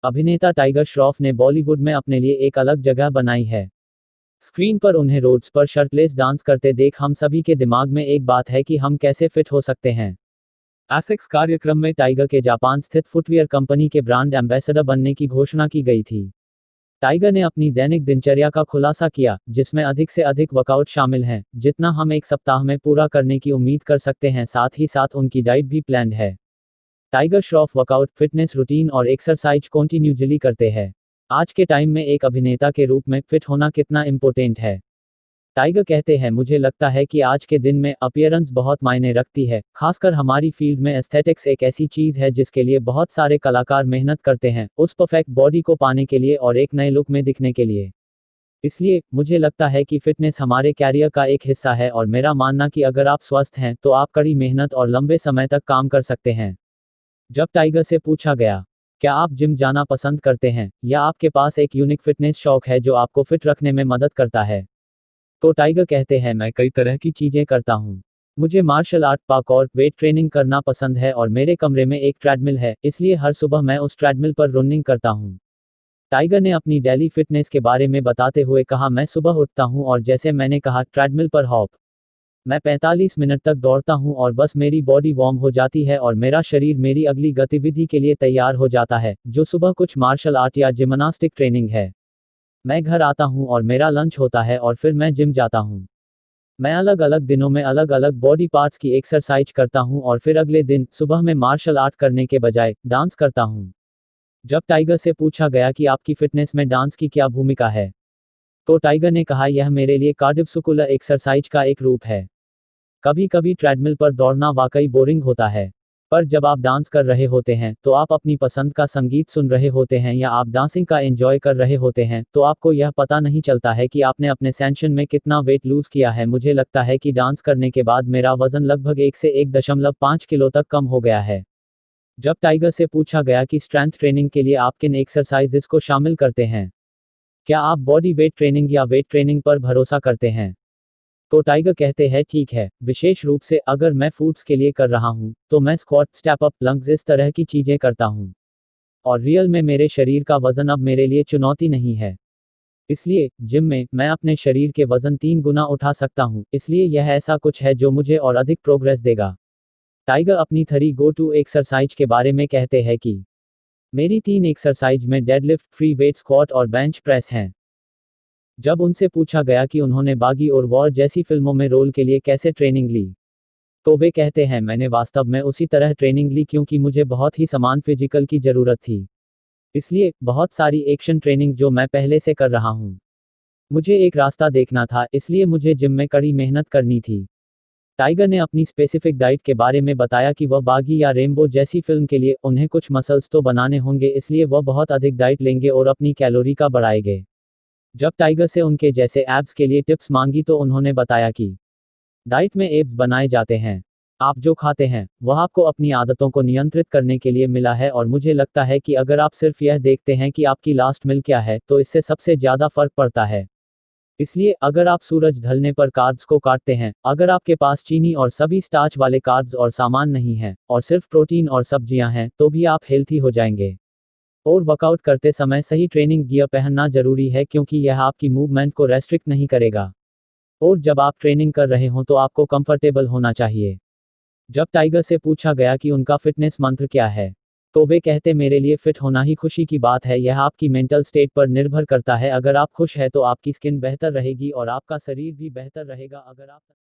अभिनेता टाइगर श्रॉफ ने बॉलीवुड में अपने लिए एक अलग जगह बनाई है। स्क्रीन पर उन्हें रोड्स पर शर्टलेस डांस करते देख हम सभी के दिमाग में एक बात है कि हम कैसे फिट हो सकते हैं। एसेक्स कार्यक्रम में टाइगर के जापान स्थित फुटवियर कंपनी के ब्रांड एम्बेसडर बनने की घोषणा की गई थी। टाइगर ने अपनी दैनिक दिनचर्या का खुलासा किया, जिसमें अधिक से अधिक वर्कआउट शामिल हैं, जितना हम एक सप्ताह में पूरा करने की उम्मीद कर सकते हैं। साथ ही साथ उनकी डाइट भी प्लान्ड है। Tiger Shroff workout, fitness routine और एक्सरसाइज कंटिन्यूअसली करते हैं। आज के टाइम में एक अभिनेता के रूप में फिट होना कितना इम्पोर्टेंट है। टाइगर कहते हैं, मुझे लगता है कि आज के दिन में अपीयरेंस बहुत मायने रखती है, खासकर हमारी फील्ड में। एस्थेटिक्स एक ऐसी चीज है जिसके लिए बहुत सारे कलाकार मेहनत करते हैं, उस परफेक्ट बॉडी को पाने के लिए और एक नए लुक में दिखने के लिए। इसलिए मुझे लगता है कि फिटनेस हमारे कैरियर का एक हिस्सा है और मेरा मानना कि अगर आप स्वस्थ हैं तो आप कड़ी मेहनत और लंबे समय तक काम कर सकते हैं। जब टाइगर से पूछा गया, क्या आप जिम जाना पसंद करते हैं या आपके पास एक यूनिक फिटनेस शौक है जो आपको फिट रखने में मदद करता है, तो टाइगर कहते हैं, मैं कई तरह की चीजें करता हूँ। मुझे martial art, parkour, weight training करना पसंद है और मेरे कमरे में एक ट्रेडमिल है, इसलिए हर सुबह मैं उस ट्रेडमिल पर रनिंग करता हूँ। टाइगर ने अपनी डेली फिटनेस के बारे में बताते हुए कहा, मैं सुबह उठता हूँ और जैसे मैंने कहा, ट्रेडमिल पर हॉप मैं 45 मिनट तक दौड़ता हूँ और बस मेरी बॉडी वार्म हो जाती है और मेरा शरीर मेरी अगली गतिविधि के लिए तैयार हो जाता है, जो सुबह कुछ मार्शल आर्ट या जिम्नास्टिक ट्रेनिंग है। मैं घर आता हूँ और मेरा लंच होता है और फिर मैं जिम जाता हूँ। मैं अलग अलग दिनों में अलग अलग बॉडी पार्ट्स की एक्सरसाइज करता हूँ और फिर अगले दिन सुबह में मार्शल आर्ट करने के बजाय डांस करता हूँ। जब टाइगर से पूछा गया कि आपकी फिटनेस में डांस की क्या भूमिका है, तो टाइगर ने कहा, यह मेरे लिए कार्डियोवैस्कुलर एक्सरसाइज का एक रूप है। कभी कभी ट्रेडमिल पर दौड़ना वाकई बोरिंग होता है, पर जब आप डांस कर रहे होते हैं तो आप अपनी पसंद का संगीत सुन रहे होते हैं या आप डांसिंग का एंजॉय कर रहे होते हैं, तो आपको यह पता नहीं चलता है कि आपने अपने सेशन में कितना वेट लूज किया है। मुझे लगता है कि डांस करने के बाद मेरा वजन लगभग 1 से 1.5 किलो तक कम हो गया है। जब टाइगर से पूछा गया कि स्ट्रेंथ ट्रेनिंग के लिए आप किन एक्सरसाइजेस को शामिल करते हैं, क्या आप बॉडी वेट ट्रेनिंग या वेट ट्रेनिंग पर भरोसा करते हैं, तो टाइगर कहते हैं, ठीक है, विशेष रूप से अगर मैं फूड्स के लिए कर रहा हूं, तो मैं स्क्वाट, स्टेप अप, लंग्स इस तरह की चीजें करता हूं। और रियल में मेरे शरीर का वजन अब मेरे लिए चुनौती नहीं है। इसलिए जिम में मैं अपने शरीर के वजन 3 गुना उठा सकता हूं, इसलिए यह ऐसा कुछ है जो मुझे और अधिक प्रोग्रेस देगा। टाइगर अपनी 3 गो टू एक्सरसाइज के बारे में कहते हैं कि मेरी 3 एक्सरसाइज में डेडलिफ्ट, फ्री वेट, स्क्वाट और बेंच प्रेस हैं। जब उनसे पूछा गया कि उन्होंने बागी और वॉर जैसी फिल्मों में रोल के लिए कैसे ट्रेनिंग ली, तो वे कहते हैं, मैंने वास्तव में उसी तरह ट्रेनिंग ली क्योंकि मुझे बहुत ही समान फिजिकल की जरूरत थी। इसलिए बहुत सारी एक्शन ट्रेनिंग जो मैं पहले से कर रहा हूँ। मुझे एक रास्ता देखना था, इसलिए मुझे जिम में कड़ी मेहनत करनी थी। टाइगर ने अपनी स्पेसिफिक डाइट के बारे में बताया कि वह बागी या रेनबो जैसी फिल्म के लिए उन्हें कुछ मसल्स तो बनाने होंगे, इसलिए वह बहुत अधिक डाइट लेंगे और अपनी कैलोरी का बढ़ाएंगे। जब टाइगर से उनके जैसे एब्स के लिए टिप्स मांगी तो उन्होंने बताया कि डाइट में एब्स बनाए जाते हैं। आप जो खाते हैं वह आपको अपनी आदतों को नियंत्रित करने के लिए मिला है और मुझे लगता है कि अगर आप सिर्फ यह देखते हैं कि आपकी लास्ट मील क्या है, तो इससे सबसे ज्यादा फर्क पड़ता है। इसलिए अगर आप सूरज ढलने पर कार्ब्स को काटते हैं, अगर आपके पास चीनी और सभी स्टार्च वाले कार्ब्स और सामान नहीं है और सिर्फ प्रोटीन और सब्जियां हैं, तो भी आप हेल्थी हो जाएंगे। और वर्कआउट करते समय सही ट्रेनिंग गियर पहनना जरूरी है क्योंकि यह आपकी मूवमेंट को रेस्ट्रिक्ट नहीं करेगा। और जब आप ट्रेनिंग कर रहे हों तो आपको कंफर्टेबल होना चाहिए। जब टाइगर से पूछा गया कि उनका फिटनेस मंत्र क्या है, तो वे कहते, मेरे लिए फिट होना ही खुशी की बात है। यह आपकी मेंटल स्टेट पर निर्भर करता है। अगर आप खुश हैं तो आपकी स्किन बेहतर रहेगी और आपका शरीर भी बेहतर रहेगा। अगर आप